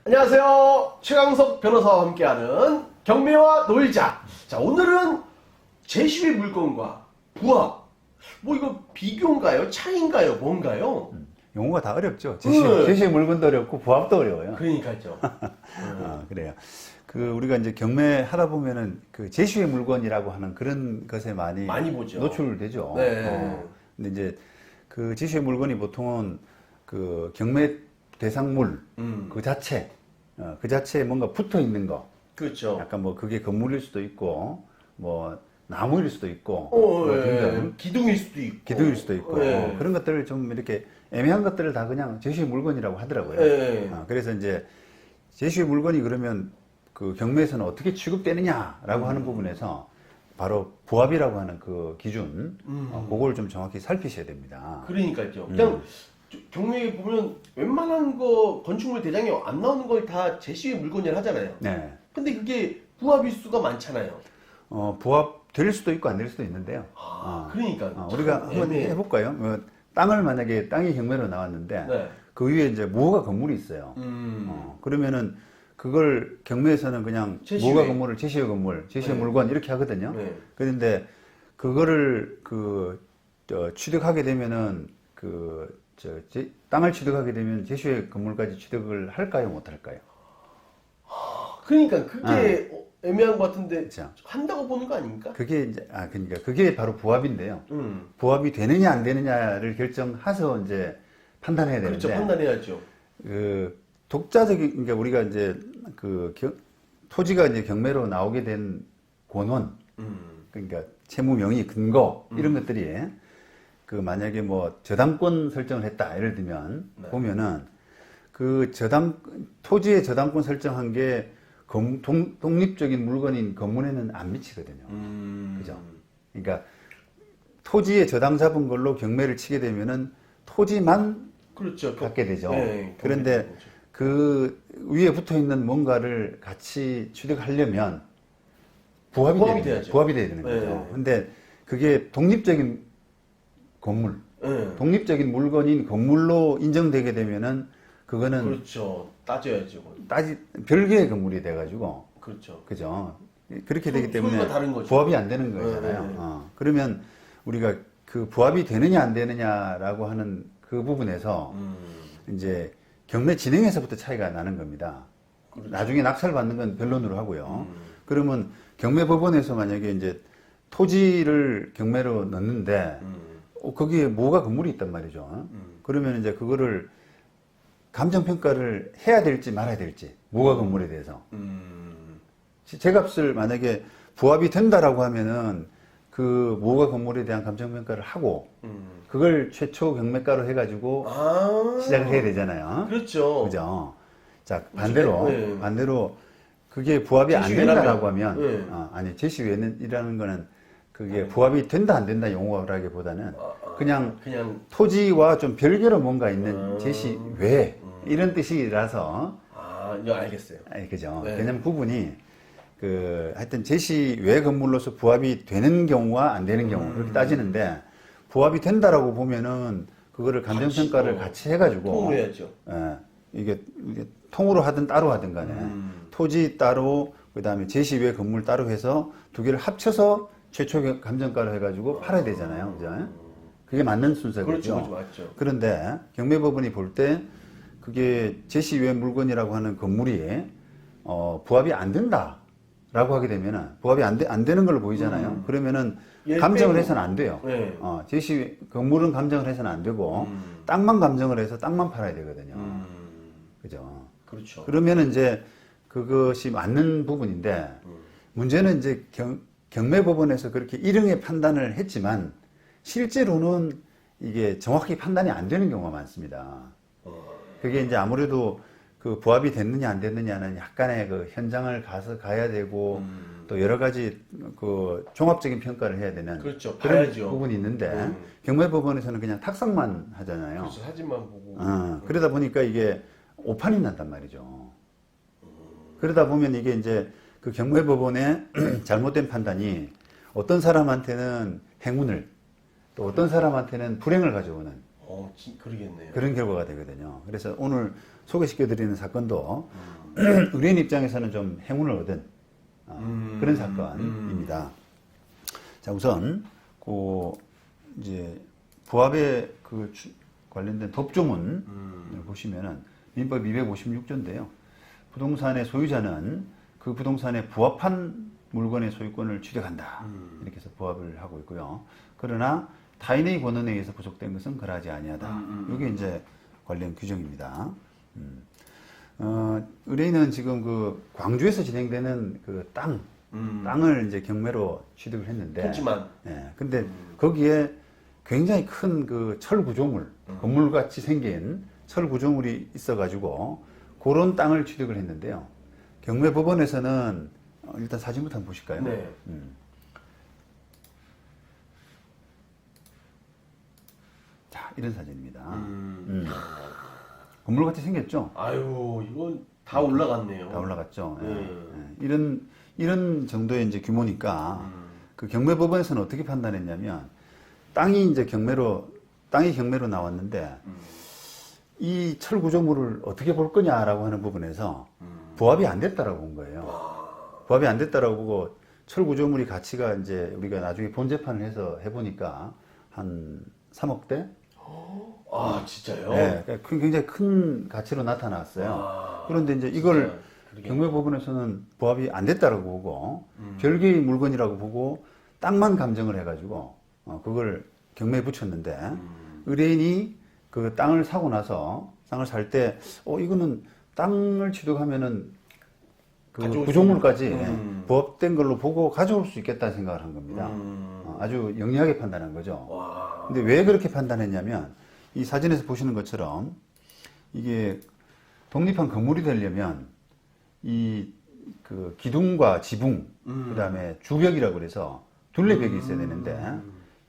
안녕하세요. 최강석 변호사와 함께하는 경매와 놀자. 자, 오늘은 제시의 물건과 부합. 뭐 이거 비교인가요? 차이인가요? 뭔가요? 용어가 다 어렵죠. 네. 제시의 물건도 어렵고 부합도 어려워요. 그러니까요. 그래요. 우리가 이제 경매 하다 보면은 그 제시의 물건이라고 하는 그런 것에 많이 보죠. 노출되죠. 네. 근데 이제 그 제시의 물건이 보통은 그 경매 대상물 그 자체에 뭔가 붙어 있는 거. 그렇죠. 약간 뭐 그게 건물일 수도 있고 뭐 나무일 수도 있고 예. 기둥일 수도 있고. 기둥일 수도 있고 예. 그런 것들을 좀 이렇게 애매한 것들을 다 그냥 제시의 물건이라고 하더라고요. 예. 그래서 이제 제시의 물건이 그러면 그 경매에서는 어떻게 취급되느냐라고 하는 부분에서 바로 부합이라고 하는 그 기준, 그걸 좀 정확히 살피셔야 됩니다. 그러니까요. 그냥 경매에 보면 웬만한 거 건축물 대장에 안 나오는 걸 다 제시의 물건이라 하잖아요. 네. 근데 그게 부합일 수가 많잖아요. 부합 될 수도 있고 안 될 수도 있는데요. 그러니까. 우리가 한번 해볼까요? 땅이 경매로 나왔는데 네. 그 위에 이제 무허가 건물이 있어요. 그러면은 그걸 경매에서는 그냥 제시의. 무허가 건물을 제시의 건물, 제시의 네. 물건 이렇게 하거든요. 네. 그런데 그거를 취득하게 되면은 땅을 취득하게 되면 제시의 건물까지 취득을 할까요, 못 할까요? 그러니까 그게 애매한 것 같은데 그렇죠. 한다고 보는 거 아닙니까? 그게 이제 그러니까 그게 바로 부합인데요. 부합이 되느냐 안 되느냐를 결정해서 이제 판단해야 되는데. 그렇죠. 판단해야죠. 독자적인, 그러니까 우리가 이제 토지가 이제 경매로 나오게 된 권원, 그러니까 채무 명의 근거, 이런 것들이 만약에 뭐 저당권 설정을 했다. 예를 들면, 네. 보면은 토지의 저당권 설정한 게 독립적인 물건인 건물에는 안 미치거든요. 그죠? 그러니까 토지에 저당 잡은 걸로 경매를 치게 되면은 토지만 그렇죠. 갖게 되죠. 네, 그런데 그 위에 붙어 있는 뭔가를 같이 취득하려면 부합이 돼야죠. 돼야 되는 거죠. 네. 근데 그게 독립적인 건물, 네. 독립적인 물건인 건물로 인정되게 되면은 그거는 그렇죠. 따져야죠. 별개의 건물이 돼가지고 그렇죠. 그죠. 그렇게 되기 때문에 소유가 다른 거죠. 부합이 안 되는 거잖아요. 네. 그러면 우리가 그 부합이 되느냐 안 되느냐라고 하는 그 부분에서 이제 경매 진행에서부터 차이가 나는 겁니다. 그렇죠. 나중에 낙찰 받는 건 변론으로 하고요. 그러면 경매법원에서 만약에 이제 토지를 경매로 넣는데 거기에 뭐가 건물이 있단 말이죠. 그러면 이제 그거를 감정평가를 해야 될지 말아야 될지 뭐가 건물에 대해서 제값을 만약에 부합이 된다라고 하면은 그 뭐가 건물에 대한 감정평가를 하고 그걸 최초 경매가로 해가지고 시작을 해야 되잖아요. 그렇죠. 그죠? 자, 반대로, 네. 반대로 그게 부합이 안 제시외라면. 된다라고 하면, 네. 아니, 제시외이라는 거는 그게 부합이 된다 안 된다 용어라기보다는 그냥 토지와 좀 별개로 뭔가 있는 제시외 이런 뜻이라서. 이거 알겠어요. 그죠? 네. 개념 구분이 하여튼 제시외 건물로서 부합이 되는 경우와 안 되는 경우 그렇게 따지는데 부합이 된다라고 보면은 그거를 감정평가를 같이 해가지고 통으로 해야죠. 이게 통으로 하든 따로 하든 간에 토지 따로 그다음에 제시외 건물 따로 해서 두 개를 합쳐서 최초 감정가로 해가지고 팔아야 되잖아요. 그죠? 그게 맞는 순서겠죠. 그렇죠. 맞죠. 그런데 경매법원이 볼 때 그게 제시외 물건이라고 하는 건물이 부합이 안 된다라고 하게 되면은 부합이 안 되는 걸로 보이잖아요. 그러면은 감정을 해서는 안 돼요. 네. 제시 건물은 감정을 해서는 안 되고 땅만 감정을 해서 땅만 팔아야 되거든요. 그죠? 그렇죠. 그러면은 이제 그것이 맞는 부분인데 문제는 이제 경매법원에서 그렇게 일응의 판단을 했지만 실제로는 이게 정확히 판단이 안 되는 경우가 많습니다. 그게 이제 아무래도 그 부합이 됐느냐 안 됐느냐는 약간의 그 현장을 가야 되고 또 여러 가지 그 종합적인 평가를 해야 되는 그렇죠. 그런 봐야죠. 부분이 있는데 경매법원에서는 그냥 탁상만 하잖아요. 그래서 사진만 보고. 그러다 보니까 이게 오판이 난단 말이죠. 그러다 보면 이게 이제 그 경매법원의 잘못된 판단이 어떤 사람한테는 행운을 또 어떤 사람한테는 불행을 가져오는 그러겠네요. 그런 결과가 되거든요. 그래서 오늘 소개시켜드리는 사건도 의뢰인 입장에서는 좀 행운을 얻은 그런 사건입니다. 자, 우선 이제 부합에 관련된 법조문을 보시면은 민법 256조인데요. 부동산의 소유자는 그 부동산에 부합한 물건의 소유권을 취득한다. 이렇게 해서 부합을 하고 있고요. 그러나 타인의 권한에 의해서 부속된 것은 그러하지 아니하다. 이게 이제 관련 규정입니다. 의뢰인은 지금 광주에서 진행되는 땅을 이제 경매로 취득을 했는데. 그렇지만. 예. 근데 거기에 굉장히 큰 철 구조물, 건물같이 생긴 철 구조물이 있어가지고 그런 땅을 취득을 했는데요. 경매 법원에서는 일단 사진부터 한번 보실까요? 네. 자, 이런 사진입니다. 건물같이 생겼죠? 아유, 이건 다 올라갔네요. 다 올라갔죠. 네. 예. 이런 정도의 이제 규모니까 그 경매법원에서는 어떻게 판단했냐면 땅이 경매로 나왔는데 이 철 구조물을 어떻게 볼 거냐라고 하는 부분에서 부합이 안 됐다라고 본 거예요. 부합이 안 됐다라고 보고 철 구조물이 가치가 이제 우리가 나중에 본 재판을 해서 해보니까 한 3억대? 아, 진짜요? 네, 그러니까 굉장히 큰 가치로 나타났어요. 그런데 이제 이걸 경매법원에서는 부합이 안 됐다라고 보고 별개의 물건이라고 보고 땅만 감정을 해가지고 그걸 경매에 붙였는데 의뢰인이 그 땅을 사고 나서 땅을 살 때 이거는 땅을 취득하면은 그 구조물까지 부합된 걸로 보고 가져올 수 있겠다 생각을 한 겁니다. 아주 영리하게 판단한 거죠. 와. 근데 왜 그렇게 판단했냐면 이 사진에서 보시는 것처럼 이게 독립한 건물이 되려면 이 기둥과 지붕 그다음에 주벽이라고 그래서 둘레벽이 있어야 되는데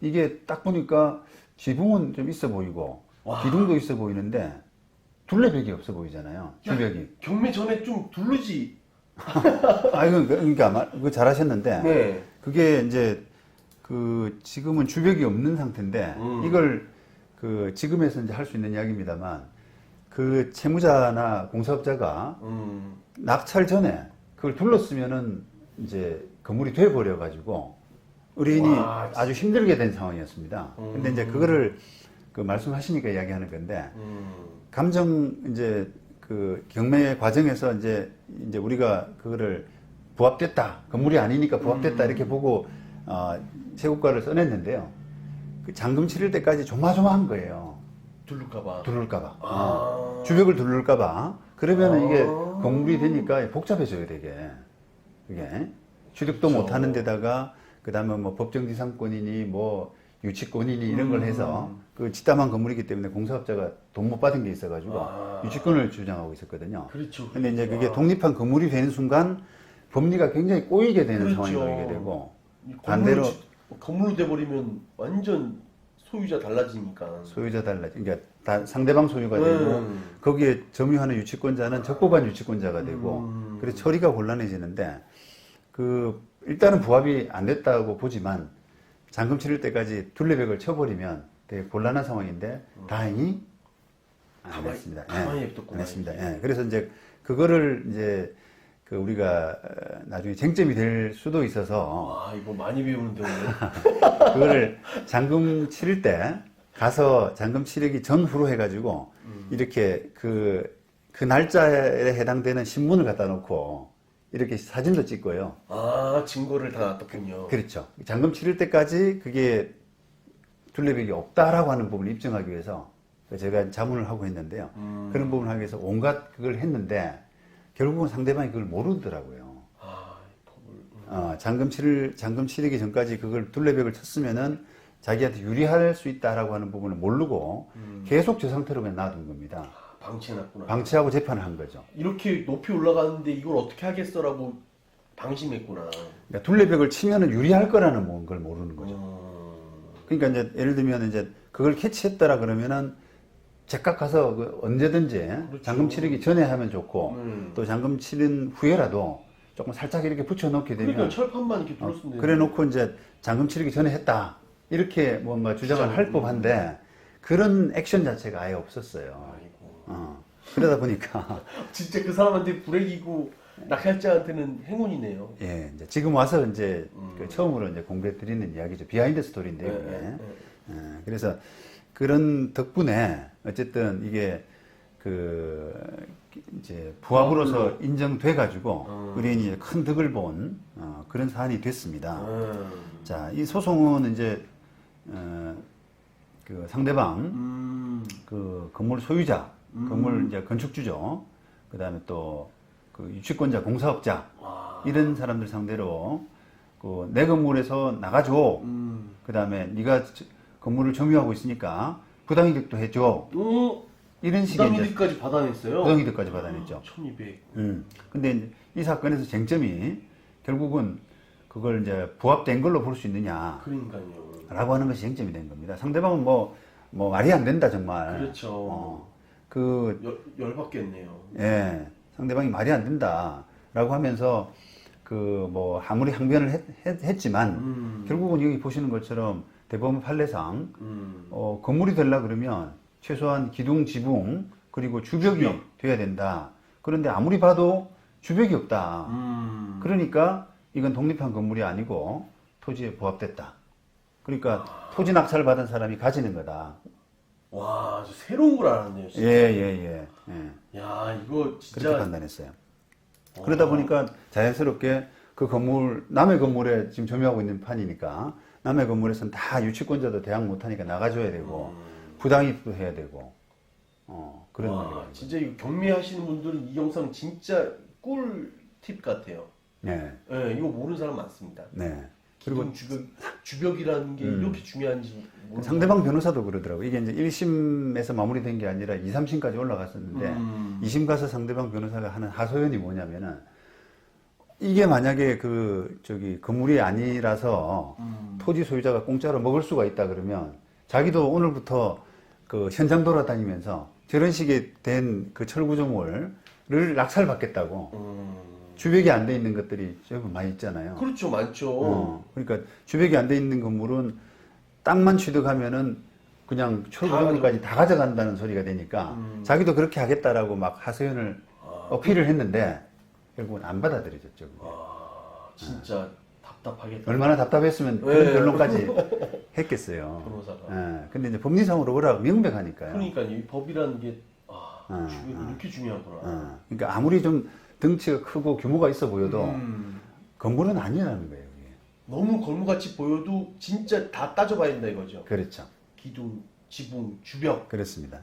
이게 딱 보니까 지붕은 좀 있어 보이고 기둥도 있어 보이는데 둘레벽이 없어 보이잖아요. 주벽이. 경매 전에 좀 두르지. 그러니까 잘하셨는데 네. 그게 이제 지금은 주벽이 없는 상태인데 이걸 지금에서 이제 할 수 있는 이야기입니다만 그 채무자나 공사업자가 낙찰 전에 그걸 둘렀으면은 이제 건물이 돼 버려 가지고 의뢰인이 아주 힘들게 된 상황이었습니다. 근데 이제 그거를 말씀하시니까 이야기하는 건데 감정 이제 경매 과정에서 이제 우리가 그거를 부합됐다 건물이 아니니까 부합됐다 이렇게 보고 세고가를 써냈는데요. 그 잔금 치를 때까지 조마조마한 거예요. 둘를까봐. 주벽을 둘를까봐. 그러면 이게 건물이 되니까 복잡해져요, 되게. 그게. 취득도 그렇죠. 못 하는 데다가, 그 다음에 뭐 법정지상권이니, 뭐 유치권이니 이런 걸 해서, 뒷담한 건물이기 때문에 공사업자가 돈 못 받은 게 있어가지고, 유치권을 주장하고 있었거든요. 그렇죠. 근데 이제 그게 독립한 건물이 되는 순간, 법리가 굉장히 꼬이게 되는 그렇죠. 상황이 놓이게 되고, 반대로 건물로 돼버리면 완전 소유자 달라지니까. 소유자 그러니까 상대방 소유가 되고 거기에 점유하는 유치권자는 적법한 유치권자가 되고 그래서 처리가 곤란해지는데 일단은 부합이 안 됐다고 보지만 잔금 치를 때까지 둘레벽을 쳐버리면 되게 곤란한 상황인데 다행히 안 했습니다. 가만히 냅뒀구나. 안 했습니다. 예. 그래서 이제 그거를 이제 우리가 나중에 쟁점이 될 수도 있어서 이거 많이 배우는데 오늘. 그거를 잔금 치를 때 가서 잔금 치르기 전후로 해가지고 이렇게 그 날짜에 해당되는 신문을 갖다 놓고 이렇게 사진도 찍고요. 증거를 다 놨더군요. 그렇죠. 잔금 치를 때까지 그게 둘레벽이 없다라고 하는 부분을 입증하기 위해서 제가 자문을 하고 했는데요. 그런 부분을 하기 위해서 온갖 그걸 했는데 결국은 상대방이 그걸 모르더라고요. 잔금 치르기 전까지 그걸 둘레벽을 쳤으면은 자기한테 유리할 수 있다라고 하는 부분을 모르고 계속 저 상태로 그냥 놔둔 겁니다. 방치해놨구나. 방치하고 재판을 한 거죠. 이렇게 높이 올라가는데 이걸 어떻게 하겠어라고 방심했구나. 그러니까 둘레벽을 치면은 유리할 거라는 걸 모르는 거죠. 그러니까 이제 예를 들면 이제 그걸 캐치했다라 그러면은 제깍 가서 언제든지 그렇죠. 잔금 치르기 전에 하면 좋고 또 잔금 치른 후에라도 조금 살짝 이렇게 붙여놓게 되면 그러니까 철판만 이렇게 둘렀으면 되는데. 그래 놓고 이제 잔금 치르기 전에 했다 이렇게 뭔가 주장을 할 법한데 그런 액션 자체가 아예 없었어요. 아이고. 그러다 보니까 진짜 그 사람한테 불행이고 낚시할자한테는 행운이네요. 예, 이제 지금 와서 이제 그 처음으로 이제 공개해 드리는 이야기죠. 비하인드 스토리인데요. 네, 이게. 네, 네. 그래서 그런 덕분에 어쨌든 이게 그 이제 부합으로서 인정돼 가지고 의뢰인이 큰 덕을 본 그런 사안이 됐습니다. 자, 이 소송은 이제 그 상대방 그 건물 소유자, 건물 이제 건축주죠. 그다음에 또 그 유치권자, 공사업자 이런 사람들 상대로 그 내 건물에서 나가줘. 그다음에 네가 건물을 점유하고 있으니까 부당이득도 해줘. 이런 식의 이제 부당이득까지 받아냈어요? 부당이득까지 받아냈죠. 1200. 근데 이제 이 사건에서 쟁점이 결국은 그걸 이제 부합된 걸로 볼 수 있느냐. 그러니까요. 라고 하는 것이 쟁점이 된 겁니다. 상대방은 뭐 말이 안 된다, 정말. 그렇죠. 열받겠네요. 예. 상대방이 말이 안 된다. 라고 하면서 아무리 항변을 했지만 결국은 여기 보시는 것처럼 대법원 판례상 건물이 되려 그러면 최소한 기둥, 지붕 그리고 주벽이 돼야 된다. 그런데 아무리 봐도 주벽이 없다. 그러니까 이건 독립한 건물이 아니고 토지에 부합됐다. 그러니까 토지 낙찰 받은 사람이 가지는 거다. 와, 아주 새로운 걸 알았네요. 진짜. 예. 야, 이거 진짜. 그렇게 판단했어요. 그러다 보니까 자연스럽게 그 건물, 남의 건물에 지금 점유하고 있는 판이니까 남의 건물에서는 다 유치권자도 대항 못하니까 나가줘야 되고 부당이득도 해야 되고 그런 와, 말이에요. 진짜 이거 경매하시는 분들은 이 영상 진짜 꿀팁 같아요. 네. 네, 이거 모르는 사람 많습니다. 네. 그리고 주벽이라는 게 이렇게 중요한지 모르는 상대방 변호사도 그러더라고요. 이게 이제 1심에서 마무리된 게 아니라 2, 3심까지 올라갔었는데 2심 가서 상대방 변호사가 하는 하소연이 뭐냐면은 이게 만약에 건물이 아니라서 토지 소유자가 공짜로 먹을 수가 있다 그러면 자기도 오늘부터 그 현장 돌아다니면서 저런 식의 된 그 철구조물을 낙찰받겠다고 주벽이 안 돼 있는 것들이 좀 많이 있잖아요. 그렇죠, 많죠. 그러니까 주벽이 안 돼 있는 건물은 땅만 취득하면은 그냥 철구조물까지 다 가져간다는 소리가 되니까 자기도 그렇게 하겠다라고 막 하소연을 어필을 했는데 결국은 안 받아들여졌죠. 그게. 진짜 답답하겠다. 얼마나 답답했으면 그런 결론까지 했겠어요. 변호사가. 근데 이제 법리상으로 뭐라고 명백하니까요. 그러니까 이 법이라는 게 주벽이 이렇게 중요하구나. 그러니까 아무리 좀 덩치가 크고 규모가 있어 보여도 건물은 아니라는 거예요. 이게. 너무 건물같이 보여도 진짜 다 따져봐야 된다 이거죠. 그렇죠. 기둥, 지붕, 주벽. 그렇습니다.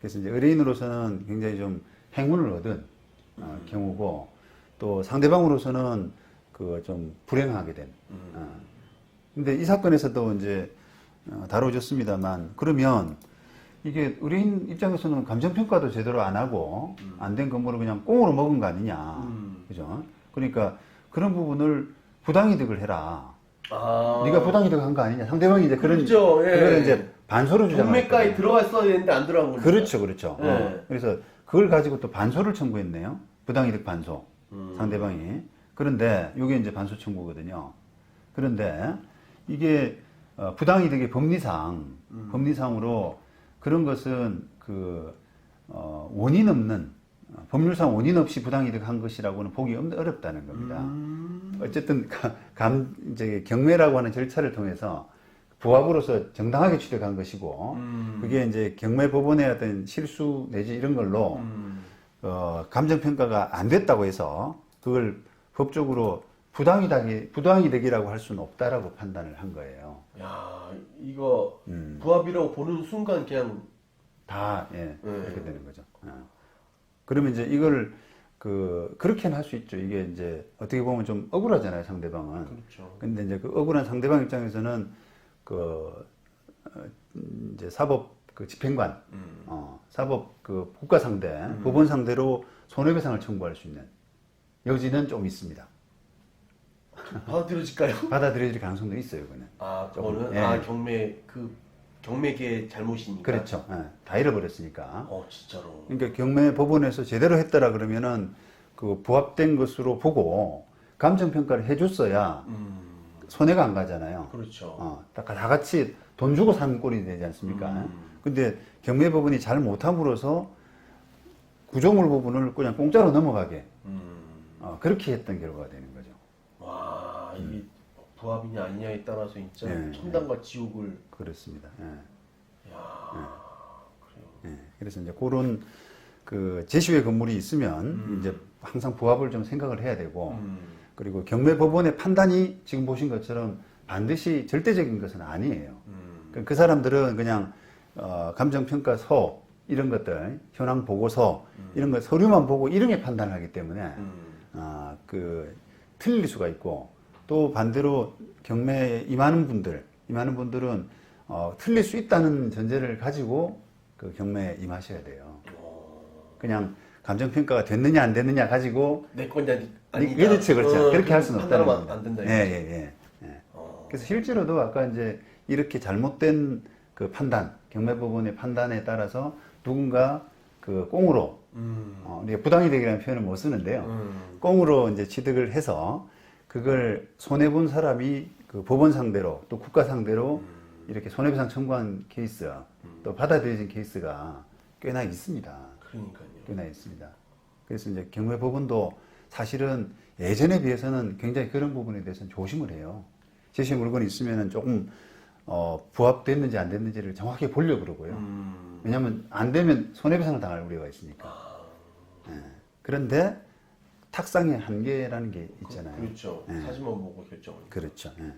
그래서 이제 의뢰인으로서는 굉장히 좀 행운을 얻은 경우고 또 상대방으로서는 좀 불행하게 된. 근데 이 사건에서도 이제 다뤄졌습니다만 그러면 이게 의뢰인 입장에서는 감정평가도 제대로 안 하고 안 된 건물을 그냥 꽁으로 먹은 거 아니냐. 그죠? 그러니까 그런 부분을 부당이득을 해라. 네가 부당이득 한 거 아니냐. 상대방이 이제 그렇죠. 그걸 이제 반소를 주장하는 경매가에 들어갔어야 되는데 안 들어간 거죠. 그렇죠. 그래서 그걸 가지고 또 반소를 청구했네요. 부당이득 반소. 상대방이. 그런데 이게 이제 반소 청구거든요. 그런데 이게 부당이득의 법리상으로 그런 것은 원인 없는 법률상 원인 없이 부당이득 한 것이라고는 보기 어렵다는 겁니다. 어쨌든 이제 경매라고 하는 절차를 통해서 부합으로서 정당하게 취득한 것이고 그게 이제 경매법원의 어떤 실수 내지 이런 걸로 감정평가가 안 됐다고 해서 그걸 법적으로 부당이득이라고 할 수는 없다라고 판단을 한 거예요. 야, 이거 부합이라고 보는 순간 그냥 그렇게 되는 거죠. 그러면 이제 이걸 그렇게는 할 수 있죠. 이게 이제 어떻게 보면 좀 억울하잖아요, 상대방은. 그렇죠. 근데 이제 그 억울한 상대방 입장에서는 이제 사법 집행관, 사법 국가 상대, 법원 상대로 손해배상을 청구할 수 있는 여지는 좀 있습니다. 받아들여질까요? 받아들여질 가능성도 있어요, 그거는. 그거는 경매계의 잘못이니까. 그렇죠. 다 잃어버렸으니까. 진짜로. 그러니까 경매 법원에서 제대로 했더라 그러면은 부합된 것으로 보고 감정 평가를 해줬어야 손해가 안 가잖아요. 그렇죠. 다 같이 돈 주고 사는 꼴이 되지 않습니까? 근데 경매법원이 잘 못함으로써 구조물 부분을 그냥 공짜로 넘어가게 그렇게 했던 결과가 되는 거죠. 와, 이게 부합이냐 아니냐에 따라서 진짜 네, 천당과 지옥을. 그렇습니다. 예. 그래요. 예. 그래서 이제 그런 그 제시외 건물이 있으면 이제 항상 부합을 좀 생각을 해야 되고 그리고 경매법원의 판단이 지금 보신 것처럼 반드시 절대적인 것은 아니에요. 그 사람들은 그냥 감정평가서 이런 것들, 현황 보고서 이런 것 서류만 보고 이런 판단을 하기 때문에 그 틀릴 수가 있고 또 반대로 경매에 임하는 분들은 틀릴 수 있다는 전제를 가지고 그 경매에 임하셔야 돼요. 그냥 감정평가가 됐느냐 안 됐느냐 가지고 내 거냐 아니다. 그렇죠. 그렇게 할 수는 없다는 판단하면 겁니다. 안 된다. 예. 그래서 실제로도 아까 이제 이렇게 잘못된 그 판단, 경매법원의 판단에 따라서 누군가 그 꽁으로 우리가 부당이득이라는 표현을 못 쓰는데요. 꽁으로 이제 취득을 해서 그걸 손해 본 사람이 그 법원 상대로 또 국가 상대로 이렇게 손해배상 청구한 케이스 또 받아들여진 케이스가 꽤나 있습니다. 그러니까요. 꽤나 있습니다. 그래서 이제 경매법원도 사실은 예전에 비해서는 굉장히 그런 부분에 대해서는 조심을 해요. 제시 물건이 있으면은 조금 부합됐는지 안 됐는지를 정확히 보려고 그러고요. 왜냐하면 안 되면 손해배상을 당할 우려가 있으니까. 예. 그런데 탁상의 한계라는 게 있잖아요. 그렇죠. 예. 사진만 보고 결정을. 그렇죠. 예.